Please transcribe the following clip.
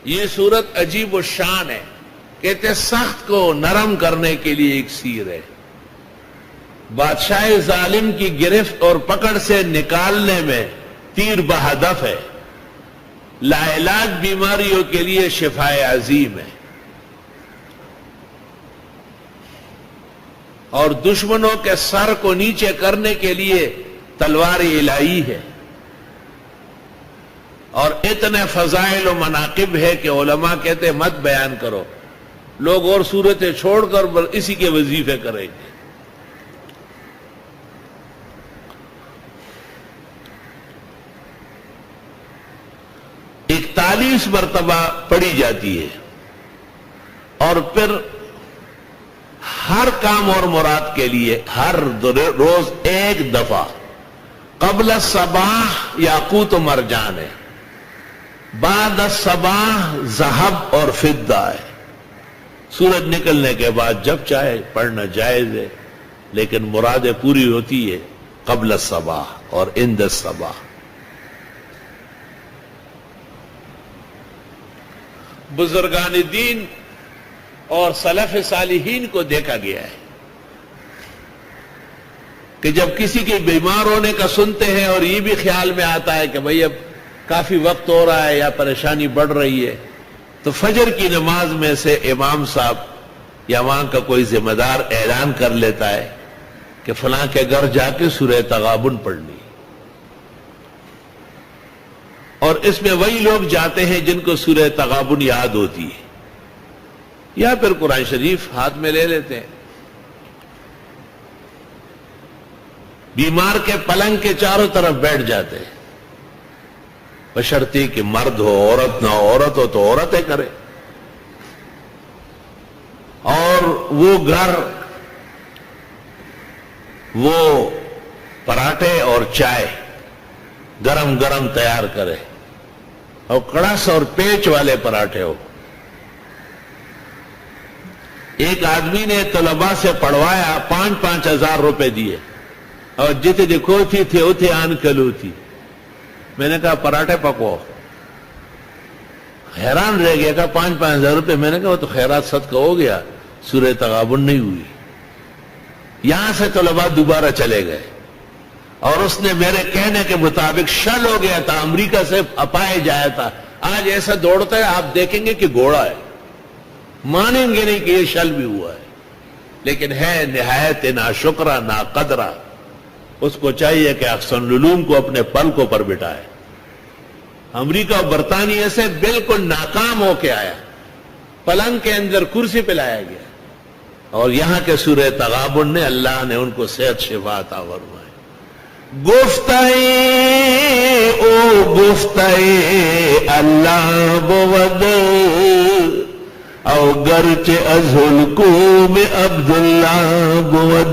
یہ صورت عجیب و شان ہے. کہتے سخت کو نرم کرنے کے لیے ایک سیر ہے. بادشاہ ظالم کی گرفت اور پکڑ سے نکالنے میں تیر بہدف ہے. لاعلاج بیماریوں کے لیے شفائے عظیم ہے. اور دشمنوں کے سر کو نیچے کرنے کے لیے تلوار الہی ہے. اور اتنے فضائل و مناقب ہے کہ علماء کہتے مت بیان کرو. لوگ اور صورتیں چھوڑ کر اسی کے وظیفے کریں گے. ایک 41 مرتبہ پڑھی جاتی ہے اور پھر ہر کام اور مراد کے لیے ہر روز ایک دفعہ. قبل الصباح یاقوت و مرجان ہے. بعد الصباح ذهب اور فضہ ہے. سورج نکلنے کے بعد جب چاہے پڑھنا جائز ہے، لیکن مرادیں پوری ہوتی ہے قبل الصباح اور عند الصباح. بزرگان دین اور سلف صالحین کو دیکھا گیا ہے کہ جب کسی کے بیمار ہونے کا سنتے ہیں اور یہ بھی خیال میں آتا ہے کہ بھئی اب کافی وقت ہو رہا ہے یا پریشانی بڑھ رہی ہے، تو فجر کی نماز میں سے امام صاحب یا وہاں کا کوئی ذمہ دار اعلان کر لیتا ہے کہ فلاں کے گھر جا کے سورہ تغابن پڑھنی. اور اس میں وہی لوگ جاتے ہیں جن کو سورہ تغابن یاد ہوتی ہے، یا پھر قرآن شریف ہاتھ میں لے لیتے ہیں. بیمار کے پلنگ کے چاروں طرف بیٹھ جاتے ہیں، بشرطی کہ مرد ہو عورت نہ ہو. عورت ہو تو عورتیں کرے. اور وہ گھر وہ پراٹھے اور چائے گرم گرم تیار کرے، اور کڑس اور پیچ والے پراٹھے ہو. ایک آدمی نے طلباء سے پڑھوایا، 5,000 ہزار روپے دیے، اور جتے دیکھو تھے اتھے آن کلو تھی. میں نے کہا پراٹھے پکو. حیران رہ گیا، کہا 5,000 ہزار روپے. میں نے کہا وہ تو خیرات صدقہ ہو گیا، سورہ تغابن نہیں ہوئی. یہاں سے طلباء دوبارہ چلے گئے، اور اس نے میرے کہنے کے مطابق شل ہو گیا تھا، امریکہ سے اپائے جایا تھا. آج ایسا دوڑتا ہے آپ دیکھیں گے کہ گھوڑا ہے. مانیں گے نہیں کہ یہ شل بھی ہوا ہے، لیکن ہے نہایت ناشکرہ ناقدرہ. اس کو چاہیے کہ احسن العلوم کو اپنے پلکوں پر بٹھائے. امریکہ اور برطانیہ سے بالکل ناکام ہو کے آیا، پلنگ کے اندر کرسی پہ لایا گیا، اور یہاں کے سورہ تغابن نے اللہ نے ان کو صحت شفا عطا فرمائی. گفتائے او گفتائے اللہ بود او گرچہ از حلقوم عبداللہ بود.